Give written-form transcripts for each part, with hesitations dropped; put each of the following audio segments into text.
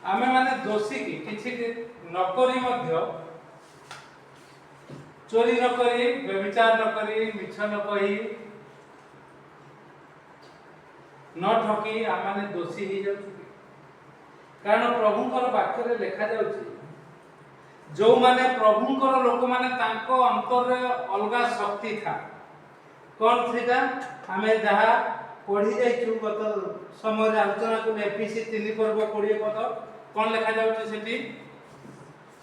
आमे माने दोषी की किछि नकरी मध्य चोरी न करी व्यभिचार न करी मिछ न कही न ठकी आमे दोषी हो जाउछु। कारण प्रभुंकर वाक्य लिखा जाउछि जो माने प्रभुंकर लोक माने तांको अंतर रे अलगा शक्ति था कौन थीटा आमे जहा पढ़ी जाइछु गत समय आलोचना को एपीसी 3 पर्व 20 पद कौन लिखा जाउछि सेठी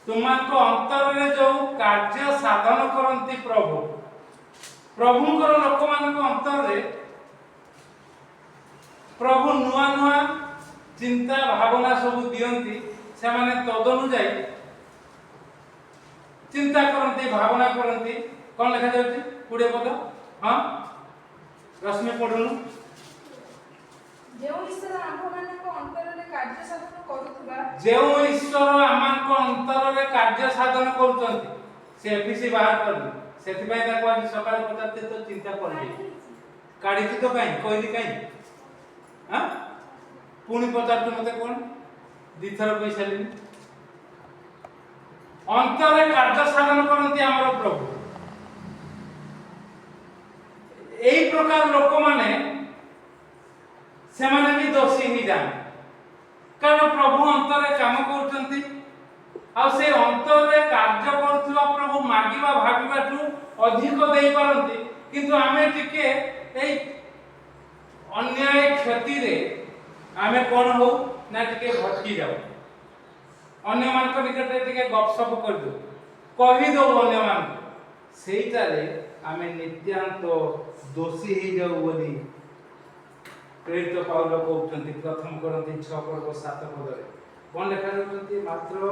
तुमको अंतर रे जो कार्य साधन करंती प्रभु प्रभुंकर लोक मान अंतर रे प्रभु नुआ नुआ चिंता भावना सब दियंती से माने तदनुଯାୟୀ चिंता करंती भावना करंती कौन लिखा जाउछि 20 पद हां रश्मि पढुनु जेउ ईश्वर आम्भमानक अंतररे कार्य साधन करूथबा जेउ ईश्वर आमानक अंतररे कार्य साधन करूचंती से एफिसी बाहर करली सेति पय ताको आज सकाळ पचाते तो चिंता करली काढीती तो काई कहली काई हां पुणी पचातु मते कोन दिथर पैसा लेनी अंतरे कार्य साधन करंती हमर प्रभु एई प्रकार लोक माने से माने भी दोषी ही जान कारण प्रभु अंतरे काम करचंती आ से अंतरे कार्य करथुवा प्रभु मागिबा भाबिबाठू अधिक देई पारंती किंतु आमे टिके एई अन्याय क्षति रे आमे कोन हो ना टिके भटकी जाऊ अन्य मान को निकट टिके गपसप कर दो कहि दो अन्य मान सेइटा रे आमे नित्यांत दोषी ही जाऊ बोली प्रेरित पाउल कहउछंती प्रथम करंती 6 पर्व 7 पद रे कोन लिखा जाउछंती मात्र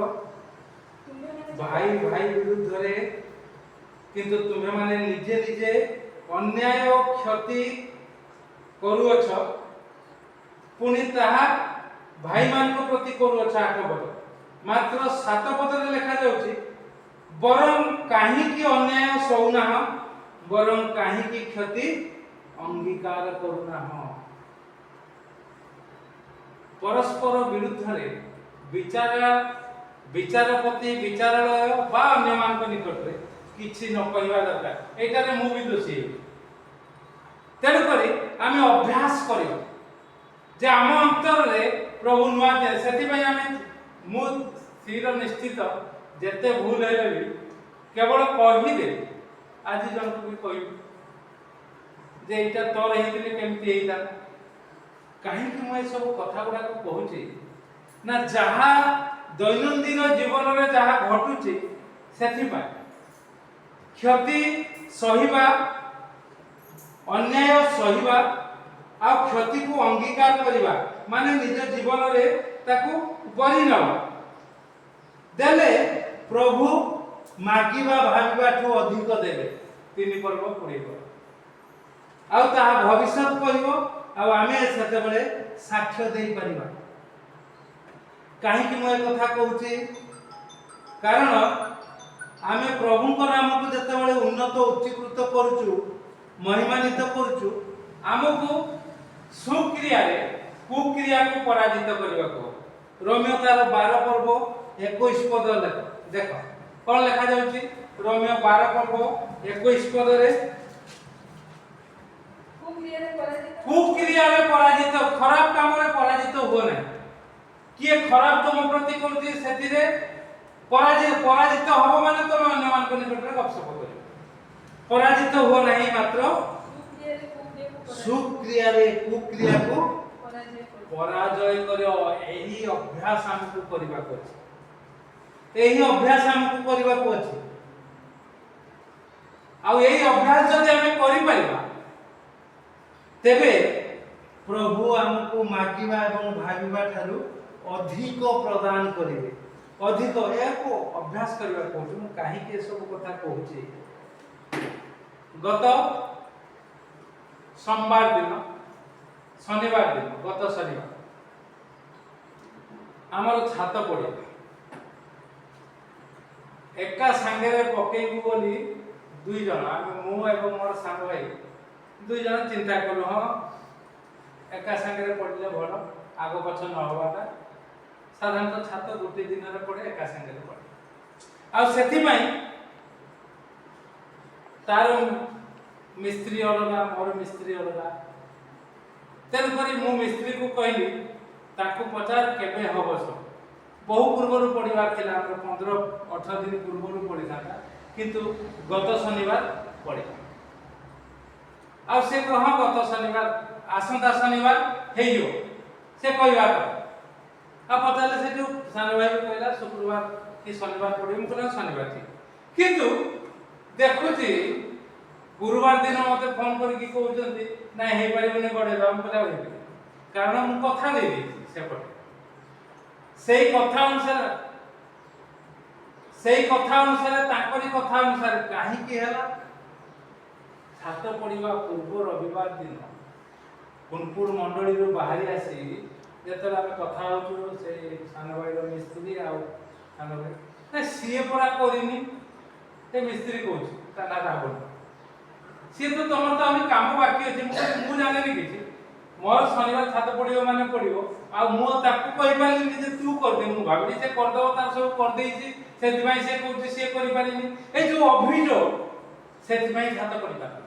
भाई भाई विरुद्ध रे किंतु तुम्हे माने निजे निजे अन्याय क्षति करूअछ पुनि ताहा भाई मान को प्रति करूअछ 8 पद मात्र 7 पद रे लिखा जाउछि बरम काहे की अन्याय सौना बरम काहे की क्षति अंगीकार करूना हो परस्पर विरुद्ध रे विचारपति विचारालय बा अन्य मान को निकट रे किछि न कहवा दरकार एटा रे मु भी दोषी तेन करी आमे अभ्यास करियो जे आम अंतर रे प्रभु नुआ दे सेति पय आमे मु स्थिर निश्चित जेते भूल हेले भी केवल कहि दे आज जन को भी कहि जे एटा तोर हेतिले केमति हेइता काहे कि मैं सब कथा गुडा को कहूची ना जहा दैनंदिन जीवन रे जहा घटुची सेथि पय क्षति सहिबा अन्याय सहिबा आ क्षति को अंगीकार करिबा माने निज जीवन रे ताकू बरी न देले प्रभु मागिबा भाबिबाठू अधिक देबे 3 पर्व 20 आ ताहा भविष्य कहिबो आ आमे सेते बेले साक्ष्य देई परिबा काहे कि मैं कथा कहूची कारण आमे प्रभु को नाम को जते बेले उन्नत उच्चीकृत करूचु महिमानित करूचु हमको सुक्रिया रे कुक्रिया को पराजित करबा को रोमियो तार 12 पर्व 21 पद देखो कोन लिखा जाउची रोमियो 12 पर्व 21 पद रे कुक्रिया रे पराजित खराब काम रे पराजित हो नै किए खराब तुम प्रति करती सेति रे पराजित हो माने तुम अन्य मान को निकट रे गपसप करियो पराजित हो नहीं मात्र सुक्रिया रे कुक्रिया को पराजय करियो एही अभ्यास हमकु करबा को अछि एही अभ्यास हमकु करबा को अछि आ एही अभ्यास जदि हमें करि परिबा तेबे प्रभु हमको मागिबा एवं भाबिबा थारु अधिक प्रदान करिवे अधिक एको अभ्यास करबा कहू मु काहे के सब कथा कहूची गत सोमवार दिन शनिवार दिन गत शनिवार हमर छात पड़े एका संगे रे पकेइबु बोली दुई जन मु एवं मोर संग भाई दुई जन चिंता करू हां एका संगे रे पड़ले भलो आगो पछ न होबाटा ସାଧାରଣତଃ ଛାତ ଗୋଟେ ଦିନରେ ପଡ଼େ ଏକା ସାଙ୍ଗରେ ପଡ଼େ। ଆଉ ସେଥିପାଇଁ ତାର ମିସ୍ତ୍ରୀ ଅଲଗା ମୋର ମିସ୍ତ୍ରୀ ଅଲଗା। ତେଣୁକରି ମୁଁ ମିସ୍ତ୍ରୀକୁ କହିଲି ତାକୁ ପଚାର କେବେ ହବ ସବୁ। ବହୁ ପୂର୍ବରୁ ପଡ଼ିବାର ଥିଲା, ଆମର 15-18 ଦିନ ପୂର୍ବରୁ ପଡ଼ିଥାନ୍ତା, କିନ୍ତୁ ଗତ ଶନିବାର ପଡ଼ିଲା। ଆଉ ସେ କହ ଗତ ଶନିବାର ଆସନ୍ତା ଶନିବାର ହେଇଯିବ ସେ କହିବା କଥା। ଆଉ ପଚାରିଲେ ସେଠୁ ସାନ ଭାଇ କହିଲା ଶୁକ୍ରବାର କି ଶନିବାର ପଡ଼ିବ। ମୁଁ କହିଲା ଶନିବାର ଠିକ, କିନ୍ତୁ ଦେଖୁଛି ଗୁରୁବାର ଦିନ ମତେ ଫୋନ କରିକି କହୁଛନ୍ତି ନାଇଁ ହେଇପାରିବନି ଗଡ଼େଇବା। ମୁଁ କହିଲା ହେଇପାରିବ, କାରଣ ମୁଁ କଥା ଦେଇଦେଇଛି ସେପଟେ। ସେଇ କଥା ଅନୁସାରେ ତାଙ୍କରି କଥା ଅନୁସାରେ କାହିଁକି ହେଲା, ଛାତ ପଡ଼ିବା ପୂର୍ବ ରବିବାର ଦିନ କୁନପୁର ମଣ୍ଡଳୀରୁ ବାହାରି ଆସି ଯେତେବେଳେ ଆମେ କଥା ହେଉଛୁ ସେ ସାନ ଭାଇର ମିସ୍ତ୍ରୀ ଆଉ ସାନ ଭାଇ ନା ସିଏ ପରା କରିନି, ସେ ମିସ୍ତ୍ରୀ କହୁଛି ତା ନା ରାହୁଲ, ସିଏ ତ ତମର ତ ଆହୁରି କାମ ବାକି ଅଛି। ମୁଁ ଜାଣିନି କିଛି, ମୋର ଶନିବାର ଛାତ ପଡ଼ିବ ମାନେ ପଡ଼ିବ। ଆଉ ମୁଁ ତାକୁ କହିପାରିଲିନି ଯେ ତୁ କରିଦେ, ମୁଁ ଭାବିଲି ସେ କରିଦେବ, ତାର ସବୁ କରିଦେଇଛି, ସେଥିପାଇଁ ସେ କହୁଛି ସିଏ କରିପାରିନି। ଏଇ ଯୋଉ ଅଭିଯୋଗ, ସେଥିପାଇଁ ଛାତ ପଡ଼ିପାରିବ।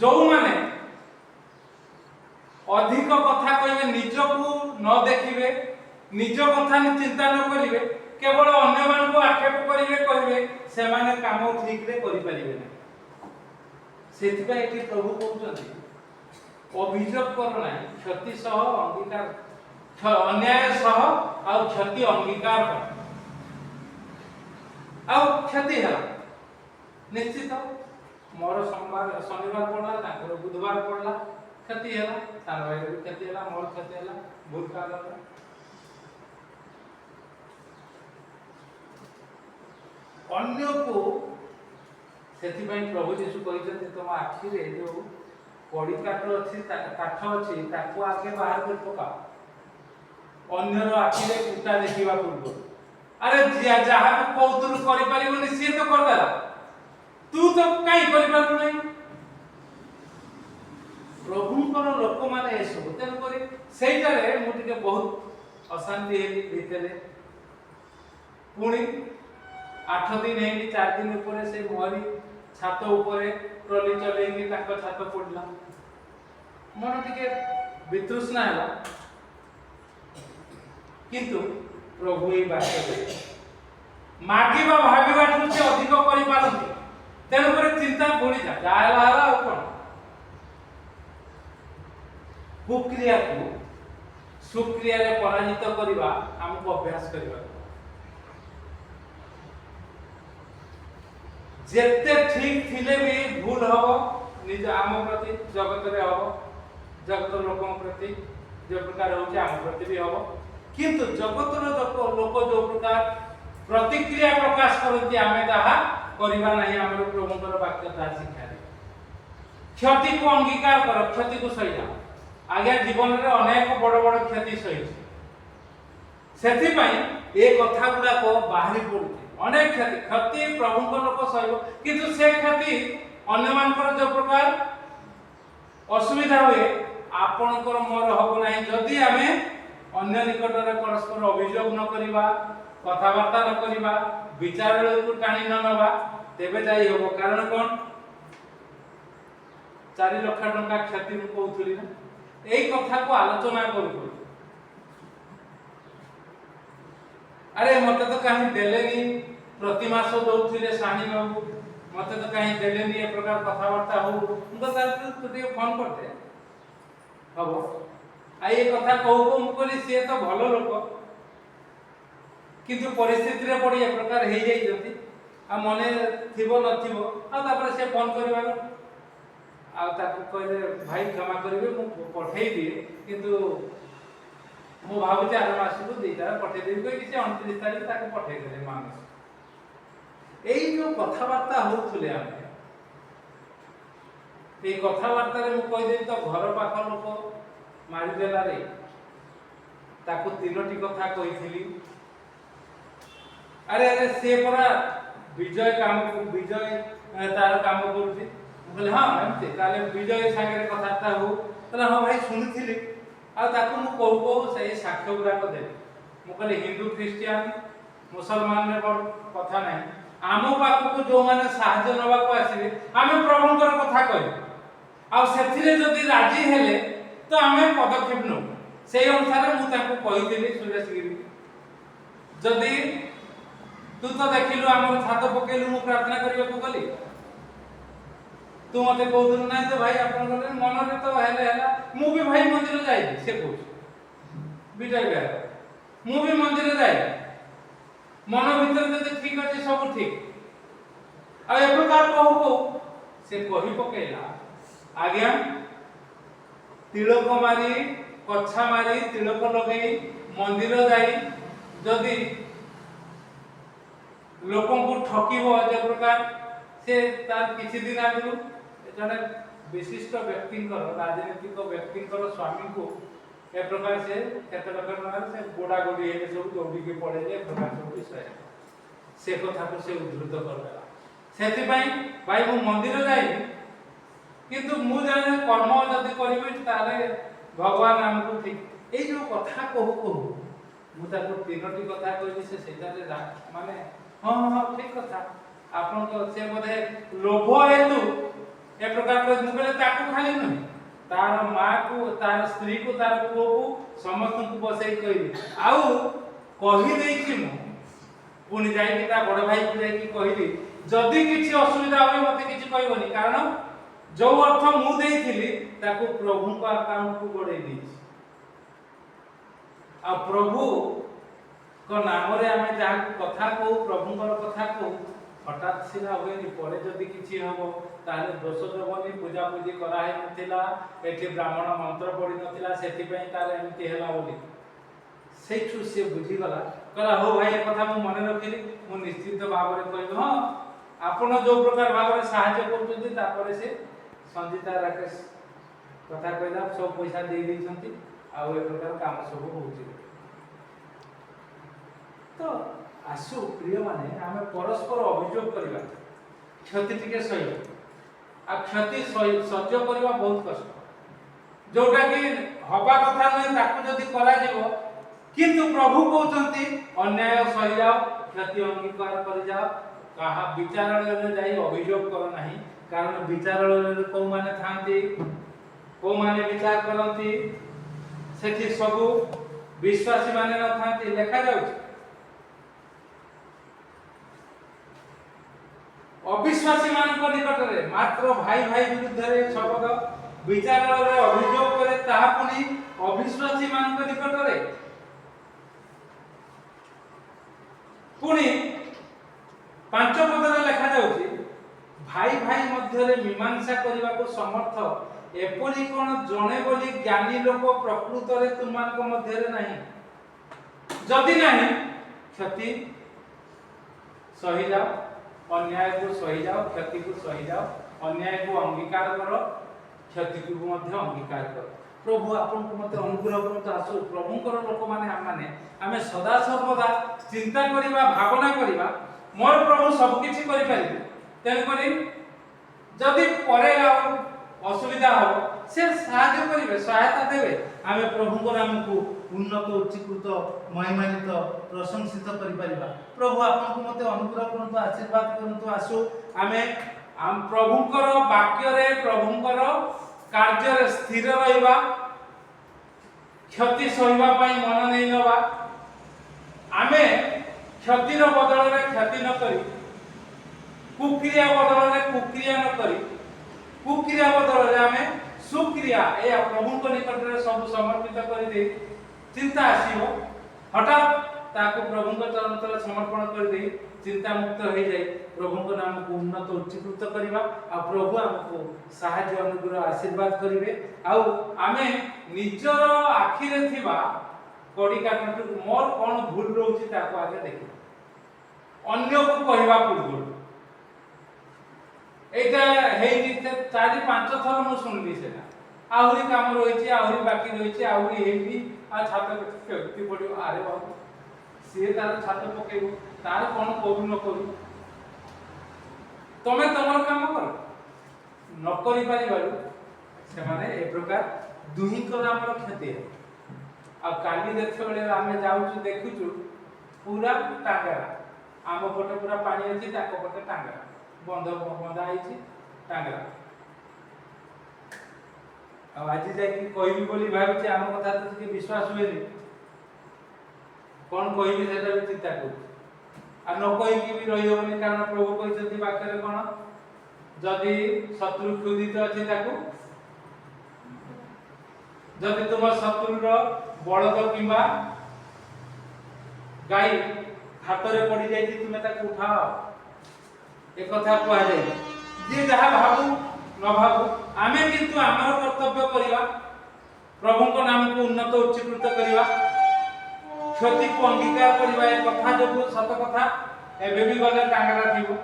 ଯୋଉମାନେ ଅଧିକ କଥା କହିବେ, ନିଜକୁ ନ ଦେଖିବେ, ନିଜ କଥା ଚିନ୍ତା ନ କରିବେ, କେବଳ ଅନ୍ୟମାନଙ୍କୁ ଆକ୍ଷେପ କରିବେ, କହିବେ, ସେମାନେ କାମ ଠିକରେ କରିପାରିବେ ନାହିଁ। ସେଥିପାଇଁ ଏଠି ପ୍ରଭୁ କହୁଛନ୍ତି ଅଭିଯୋଗ କର ନାହିଁ, କ୍ଷତି ସହ ଅଙ୍ଗୀକାର, ଅନ୍ୟାୟ ସହ ଆଉ କ୍ଷତି ଅଙ୍ଗୀକାର କର। ଆଉ କ୍ଷତି ହେଲା ନିଶ୍ଚିତ, ମୋର ଶନିବାର ପଡ଼ିଲା, ତାଙ୍କର ବୁଧବାର ପଡ଼ିଲା, କ୍ଷତି ହେଲା, ସାନ ଭାଇର ବି କ୍ଷତି ହେଲା, ମୋର କ୍ଷତି ହେଲା, ଭୁଲ କାରଣ। ଅନ୍ୟକୁ ସେଥିପାଇଁ ପ୍ରଭୁ ଯୀଶୁ କହିଛନ୍ତି ତମ ଆଖିରେ ଯୋଉ କଡ଼ି କାଠ ଅଛି ତାକୁ ଆଗେ ବାହାର କରି ପକାଅ, ଅନ୍ୟର ଆଖିରେ କୁଟା ଦେଖିବା ପୂର୍ବରୁ। ଆରେ ଯାହାକୁ କହୁଥିଲୁ କରିପାରିବୁନି ସିଏ ତ କରିଦେଲା, ତୁ ତ କାହିଁ କରିପାରିବୁ ନାହିଁ? ପ୍ରଭୁଙ୍କର ଲୋକମାନେ ଏସବୁ। ତେଣୁକରି ସେଇଟାରେ ମୁଁ ଟିକେ ବହୁତ ଅଶାନ୍ତି ହେଲି ଭିତରେ। ପୁଣି 8 ଦିନ ହେଇନି, 4 ଦିନ ଉପରେ ସେ ମୋରି ଛାତ ଉପରେ ଟ୍ରଲି ଚଲେଇକି ତାଙ୍କ ଛାତ ପଡ଼ିଲା। ମନ ଟିକେ ବିତୃଷ୍ଣା ହେଲା, କିନ୍ତୁ ପ୍ରଭୁ ଏଇ ବାକ୍ୟ ଦେଲେ ମାଗିବା ଭାବିବାଠୁ ସେ ଅଧିକ କରିପାରନ୍ତି। ତେଣୁକରି ଚିନ୍ତା ଭୁଲିଯା, ଯାହା ହେଲା ହେଲା, ଆଉ କ'ଣ। କୁକ୍ରିୟାକୁ ସୁକ୍ରିୟାରେ ପରାଜିତ କରିବା ଆମକୁ ଅଭ୍ୟାସ କରିବାକୁ। ଯେତେ ଠିକ ଥିଲେ ବି ଭୁଲ ହବ, ନିଜ ଆମ ପ୍ରତି, ଜଗତରେ ହବ, ଜଗତର ଲୋକଙ୍କ ପ୍ରତି ଯୋଉ ପ୍ରକାର ହଉଛି ଆମ ପ୍ରତି ବି ହବ। କିନ୍ତୁ ଜଗତର ଲୋକ ଯୋଉ ପ୍ରକାର ପ୍ରତିକ୍ରିୟା ପ୍ରକାଶ କରନ୍ତି ଆମେ ତାହା କରିବା ନାହିଁ। ଆମର ପ୍ରଭୁଙ୍କର ବାକ୍ୟ ତାହା ଶିକ୍ଷା ଦିଏ। କ୍ଷତିକୁ ଅଙ୍ଗୀକାର କର, କ୍ଷତିକୁ ସହିଯାଅ। ଆଜ୍ଞା ଜୀବନରେ ଅନେକ ବଡ଼ ବଡ଼ କ୍ଷତି ସହିଛି, ସେଥିପାଇଁ ଏ କଥା ଗୁଡ଼ାକ ବାହାରି ପଡୁଛି। ଅନେକ କ୍ଷତି ପ୍ରଭୁଙ୍କ ଲୋକ ସହିବ, କିନ୍ତୁ ସେ କ୍ଷତି ଅନ୍ୟମାନଙ୍କର ଯୋଉ ପ୍ରକାର ଅସୁବିଧା ହୁଏ ଆପଣଙ୍କର ମୋର ହବ ନାହିଁ ଯଦି ଆମେ ଅନ୍ୟ ନିକଟରେ ପରସ୍ପର ଅଭିଯୋଗ ନ କରିବା, କଥାବାର୍ତ୍ତା ନ କରିବା, ବିଚାରକୁ ଟାଣି ନ ନେବା, ତେବେ ଯାଇ ହବ। କାରଣ କ'ଣ, 4 ଲକ୍ଷ ଟଙ୍କା କ୍ଷତି ମୁଁ କହୁଥିଲି ନା, ଏଇ କଥାକୁ ଆଲୋଚନା କରୁ। ଆରେ ମତେ ତ କାହିଁ ଦେଲେନି, ପ୍ରତି ମାସ ଦଉଥିଲେ ସାଣି ବାବୁ, ମତେ ତ କାହିଁ ଦେଲେନି, ଏ ପ୍ରକାର କଥାବାର୍ତ୍ତା ହଉ। ମୁଁ ତ ତାକୁ ତୁ ଟିକେ ଫୋନ କରିଦେ ହବ। ଆଉ ଏ କଥା କହୁ ମୁଁ କହିଲି ସିଏ ତ ଭଲ ଲୋକ, କିନ୍ତୁ ପରିସ୍ଥିତିରେ ପଡ଼ି ଏ ପ୍ରକାର ହେଇଯାଇଛନ୍ତି। ଆଉ ମନେ ଥିବ ନଥିବ, ଆଉ ତାପରେ ସେ ଫୋନ କରିବାରୁ ଆଉ ତାକୁ କହିଲେ ଭାଇ କ୍ଷମା କରିବେ, ମୁଁ ପଠେଇ ଦିଏ, କିନ୍ତୁ ମୁଁ ଭାବୁଛି ଆର ମାସକୁ 2ଟା ପଠେଇଦେବି କହିକି ସେ 29 ତାରିଖ ତାକୁ ପଠେଇଦେଲେ ମାସ। ଏଇ ଯୋଉ କଥାବାର୍ତ୍ତା ହଉଥିଲେ ଆମେ, ଏଇ କଥାବାର୍ତ୍ତାରେ ମୁଁ କହିଦେବି ତ ଘର ପାଖ ଲୋକ ମାରିଦେଲାରେ ତାକୁ 3ଟି କଥା କହିଥିଲି। ଆରେ ସେ ପରା ବିଜୟ ତାର କାମ କରୁଛି। ମୁଁ କହିଲି ହଁ ଏମିତି, ତାହେଲେ ବିଜୟ ସାଙ୍ଗରେ କଥାବାର୍ତ୍ତା ହଉ। କହିଲା ହଁ ଭାଇ ଶୁଣିଥିଲି, ଆଉ ତାକୁ ମୁଁ କହୁ କହୁ ସେଇ ସାକ୍ଷ୍ୟ ଗୁଡ଼ାକ ଦେବି। ମୁଁ କହିଲି ହିନ୍ଦୁ ଖ୍ରୀଷ୍ଟିଆନ ମୁସଲମାନରେ ବଡ଼ କଥା ନାହିଁ, ଆମ ପାଖକୁ ଯେଉଁମାନେ ସାହାଯ୍ୟ ନେବାକୁ ଆସିବେ ଆମେ ପ୍ରଭୁଙ୍କର କଥା କହିବୁ, ଆଉ ସେଥିରେ ଯଦି ରାଜି ହେଲେ ତ ଆମେ ପଦକ୍ଷେପ ନେବୁ। ସେଇ ଅନୁସାରେ ମୁଁ ତାଙ୍କୁ କହିଥିଲି ସୁରେଶ ଗିରି, ଯଦି ତୁ ତ ଦେଖିଲୁ ଆମର ଛାତ ପକେଇଲୁ, ମୁଁ ପ୍ରାର୍ଥନା କରିବାକୁ ଗଲି, ତୁ ମତେ କହୁଥିଲୁ ନାଇଁ ତ ଭାଇ ଆପଣଙ୍କର ମନରେ ତ ହେଲେ ହେଲା, ମୁଁ ବି ଭାଇ ମନ୍ଦିର ଯାଇବି, ସେ କହୁଛି ବିଜୟ ବିହାର, ମୁଁ ବି ମନ୍ଦିର ଯାଏ, ମନ ଭିତରେ ଯଦି ଠିକ ଅଛି ସବୁ ଠିକ। ଆଉ ଏ ପ୍ରକାର କହୁ କହୁ ସେ କହି ପକେଇଲା, ଆଜ୍ଞା ତିଳକ ମାରି କଛା ମାରି ତିଳକ ଲଗେଇ ମନ୍ଦିର ଯାଇ ଯଦି ଲୋକଙ୍କୁ ଠକିବ ଯେ ପ୍ରକାର, ସେ ତାର କିଛି ଦିନ ଆଗରୁ ଜଣେ ବିଶିଷ୍ଟ ବ୍ୟକ୍ତିଙ୍କର ରାଜନୈତିକ ବ୍ୟକ୍ତିଙ୍କର ସ୍ୱାମୀଙ୍କୁ ଏ ପ୍ରକାର ସେ କେତେ ଲକ୍ଷ ଟଙ୍କାର ସେ ଗୋଡା ଗୋଡି ହେଇକି ସବୁ ଦୌଡ଼ିକି ପଳେଇଲେ, ଏ ପ୍ରକାର ସବୁ ବିଷୟ ସେ କଥାକୁ ସେ ଉଦ୍ଧୃତ କରିଦେଲା। ସେଥିପାଇଁ ଭାଇ ମୁଁ ମନ୍ଦିର ଯାଇନି, କିନ୍ତୁ ମୁଁ ଜାଣେ କର୍ମ ଯଦି କରିବି ତାହେଲେ ଭଗବାନ ଆମକୁ ଠିକ, ଏଇ ଯୋଉ କଥା କହୁ କହୁ ମୁଁ ତାକୁ ତିନୋଟି କଥା କହିଲି, ସେ ସେଇଟାରେ ମାନେ ହଁ ହଁ ଠିକ କଥା ଆପଣଙ୍କ, ସେ ବୋଧେ ଲୋଭ ହେତୁ ଏ ପ୍ରକାର ମୁଁ କହିଲେ ତାକୁ ଖାଲି ନୁହେଁ, ତାର ମାକୁ ତାର ସ୍ତ୍ରୀକୁ ତାର ପୁଅକୁ ସମସ୍ତଙ୍କୁ ବସେଇ କହିଲି, ଆଉ କହିଦେଇଛି ମୁଁ ପୁଣି ଯାଇକି ତା ବଡ଼ ଭାଇକୁ ଯାଇକି କହିଲି ଯଦି କିଛି ଅସୁବିଧା ହୁଏ ମତେ କିଛି କହିବନି, କାରଣ ଯୋଉ ଅର୍ଥ ମୁଁ ଦେଇଥିଲି ତାକୁ ପ୍ରଭୁଙ୍କ ଆକାଉଣ୍ଟକୁ ଗୋଡ଼େଇ ଦେଇଛି, ଆଉ ପ୍ରଭୁଙ୍କ ନାମରେ ଆମେ ଯାହାକୁ କଥା କହୁ ପ୍ରଭୁଙ୍କର କଥା କହୁ ହଠାତ୍ ସିନା ହୁଏନି, ପରେ ଯଦି କିଛି ହବ ତାହେଲେ ଦୋଷ ଦେବନି, ପୂଜାପୂଜି କରାହେଇନଥିଲା, ଏଠି ବ୍ରାହ୍ମଣ ମନ୍ତ୍ର ପଡ଼ିନଥିଲା, ସେଥିପାଇଁ ତାର ଏମିତି ହେଲା ବୋଲି। ସେଇଠୁ ସେ ବୁଝିଗଲା, କହିଲା ହଉ ଭାଇ ଏ କଥା ମୁଁ ମନେ ରଖିଲି, ମୁଁ ନିଶ୍ଚିତ ଭାବରେ କହିବି। ହଁ ଆପଣ ଯୋଉ ପ୍ରକାର ଭାବରେ ସାହାଯ୍ୟ କରୁଛନ୍ତି, ତାପରେ ସେ ସଞ୍ଜିତା ରାକେଶ କଥା କହିଲା, ସବୁ ପଇସା ଦେଇ ଦେଇଛନ୍ତି, ଆଉ ଏ ପ୍ରକାର କାମ ସବୁ ହଉଛି। ତ ଆସୁ ପ୍ରିୟମାନେ, ଆମେ ପରସ୍ପର ଅଭିଯୋଗ କରିବା, କ୍ଷତି ଟିକେ ସହିବା, ଆଉ କ୍ଷତି ସହ୍ୟ କରିବା ବହୁତ କଷ୍ଟ, ଯୋଉଟା କି ହବା କଥା ନୁହେଁ ତାକୁ ଯଦି କରାଯିବ, କିନ୍ତୁ ପ୍ରଭୁ କହୁଛନ୍ତି ଅନ୍ୟାୟ ସହିଯାଅ, କ୍ଷତି ଅଙ୍ଗୀକାର କରିଯାଅ, କାହା ବିଚାରାଳୟରେ ଯାଇ ଅଭିଯୋଗ କର ନାହିଁ, କାରଣ ବିଚାରାଳୟରେ କୋଉମାନେ ଥାନ୍ତି, କୋଉମାନେ ବିଚାର କରନ୍ତି, ସେଠି ସବୁ ବିଶ୍ୱାସୀ ମାନେ ନଥାନ୍ତି, ଲେଖାଯାଉଛି ଅବିଶ୍ୱାସୀ ମାନଙ୍କ ନିକଟରେ ମାତ୍ର ଭାଇ ଭାଇ ବିରୁଦ୍ଧରେ ଶପଥ ବିଚାରାଳୟରେ ଅଭିଯୋଗ କରେ, ତାହା ପୁଣି ଅବିଶ୍ୱାସୀ ମାନଙ୍କ ନିକଟରେ। ପୁଣି 5 ପଦରେ ଲେଖାଯାଉଛି ଭାଇ ଭାଇ ମଧ୍ୟରେ ମୀମାଂସା କରିବାକୁ ସମର୍ଥ ଏପରି କଣ ଜଣେ ବୋଲି ଜ୍ଞାନୀ ଲୋକ ପ୍ରକୃତରେ ତୁମମାନଙ୍କ ମଧ୍ୟରେ ନାହିଁ? ଯଦି ନାହିଁ କ୍ଷତି ସହିଯାଅ, ଅନ୍ୟାୟକୁ ସହିଯାଅ, କ୍ଷତିକୁ ସହିଯାଅ, ଅନ୍ୟାୟକୁ ଅଙ୍ଗୀକାର କର, କ୍ଷତିକୁ ମଧ୍ୟ ଅଙ୍ଗୀକାର କର। ପ୍ରଭୁ ଆପଣଙ୍କୁ ମୋତେ ଅନୁଗ୍ରହ କରନ୍ତୁ। ଆସୁ ପ୍ରଭୁଙ୍କର ଲୋକମାନେ ଆମେ ସଦା ସର୍ବଦା ଚିନ୍ତା କରିବା, ଭାବନା କରିବା, ମୋର ପ୍ରଭୁ ସବୁ କିଛି କରିପାରିବେ, ତେଣୁକରି ଯଦି ପରେ ଆଉ ଅସୁବିଧା ହବ ସେ ସାହାଯ୍ୟ କରିବେ, ସହାୟତା ଦେବେ, ଆମେ ପ୍ରଭୁଙ୍କ ନାମକୁ ଉନ୍ନତ, ଉଚ୍ଚୀକୃତ, ମହିମାନ୍ୱିତ, ପ୍ରଶଂସିତ କରିପାରିବା। ପ୍ରଭୁ ଆପଣଙ୍କୁ ମୋତେ ଅନୁଗ୍ରହ କରନ୍ତୁ, ଆଶୀର୍ବାଦ କରନ୍ତୁ। ଆସୁ ଆମେ ପ୍ରଭୁଙ୍କର ବାକ୍ୟରେ, ପ୍ରଭୁଙ୍କର କାର୍ଯ୍ୟରେ ସ୍ଥିର ରହିବା, କ୍ଷତି ସହିବା ପାଇଁ ମନ ନେଇ ନେବା, ଆମେ କ୍ଷତିର ବଦଳରେ କ୍ଷତି ନ କରି, କୁକ୍ରିୟା ବଦଳରେ କୁକ୍ରିୟା ନ କରି, କୁକ୍ରିୟା ବଦଳରେ ଆମେ ସୁକ୍ରିୟା, ଏହା ପ୍ରଭୁଙ୍କ ନିକଟରେ ସବୁ ସମର୍ପିତ କରିଦେଇ, ଚିନ୍ତା ଆସିବ ହଠାତ୍ ତାକୁ ପ୍ରଭୁଙ୍କ ଚରଣ ତଳେ ସମର୍ପଣ କରିଦେଇ ଚିନ୍ତାମୁକ୍ତ ହେଇଯାଇ ପ୍ରଭୁଙ୍କ ନାମକୁ ଉନ୍ନତ, ଉଚ୍ଚୀକୃତ କରିବା, ଆଉ ପ୍ରଭୁ ଆମକୁ ସାହାଯ୍ୟ, ଅନୁଗ୍ରହ, ଆଶୀର୍ବାଦ କରିବେ। ଆଉ ଆମେ ନିଜର ଆଖିରେ ଥିବା କଡ଼ି କାଠକୁ ମୋର କ'ଣ ଭୁଲ ରହୁଛି ତାକୁ ଆଗେ ଦେଖିବା, ଅନ୍ୟକୁ କହିବା ପୂର୍ବରୁ। এইটা ହେଇନି 4-5 ଥର ମୁଁ ଶୁଣିଲି, ସେଟା ଆହୁରି କାମ ରହିଛି, ଆହୁରି ବାକି ରହିଛି, ଆହୁରି ହେଇନି, ଆଉ ଛାତ କେମିତି ପଡ଼ିବ। ଆରେ ବାବୁ, ସିଏ ତାର ଛାତ ପକେଇବ, ତାର କ'ଣ କରୁ ନ କରୁ, ତମେ ତମର କାମ କର। ନ କରିପାରିବାରୁ ସେମାନେ ଏ ପ୍ରକାର ଦୁହିଁଙ୍କର ଆମର କ୍ଷତି ହେବ। आ काली जेतेबेले आमे जाउछु देखुछु पूरा टांगरा आम पटे पूरा पानी अछि ताको पटे टांगरा बंध बंधा आइछि टांगरा आ आज जाय कि कहबी बोली भाबुछि आम कथा तो कि विश्वास हुएनी कोन कहबी सेटा भी चिंता करू आ न कहबी भी रहि होबनी कारण प्रभु कहते वाक्य रे कोन जदि शत्रु क्षुदित अछि ताको जदि तुम शत्रु रो बलद किंबा गाई हाथ रे पड़ी जाई तुमे ताको उठाओ एक कथा कह जाय जे जहा भाबू न भाबू आमे किंतु हमर कर्तव्य करिवा प्रभु को नाम को उन्नत उच्चीकृत करिवा क्षति को अंगीकार करिवा ए कथा जो सत कथा एबे भी गले टांगरा थिबो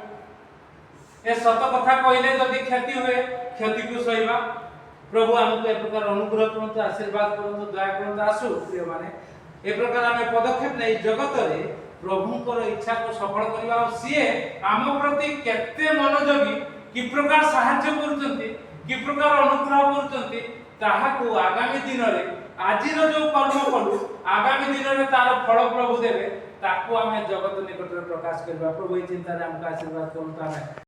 ए सत कथा कहले जदि क्षति हुए क्षति को सहिबा प्रभु हमको ए प्रकार अनुग्रह करନ୍ତୁ आशीर्वाद करନ୍ତୁ दया करନ୍ତୁ आसु प्रिय माने ए प्रकार हमें पदक्षेप नै जगत रे प्रभुଙ୍କର इच्छा को सफल करिवा और सिए आम प्रति केते मनोजगी कि प्रकार सहाय्य करचंती कि प्रकार अनुग्रह करचंती ताहाको आगामी दिन रे आजिर जो कर्म कलु आगामी दिन रे तार फल प्रभु देबे ताको हमें जगत निकट रे प्रकाश करबा प्रभु ई चिंता रे हमका आशीर्वाद करନ୍ତୁ आमे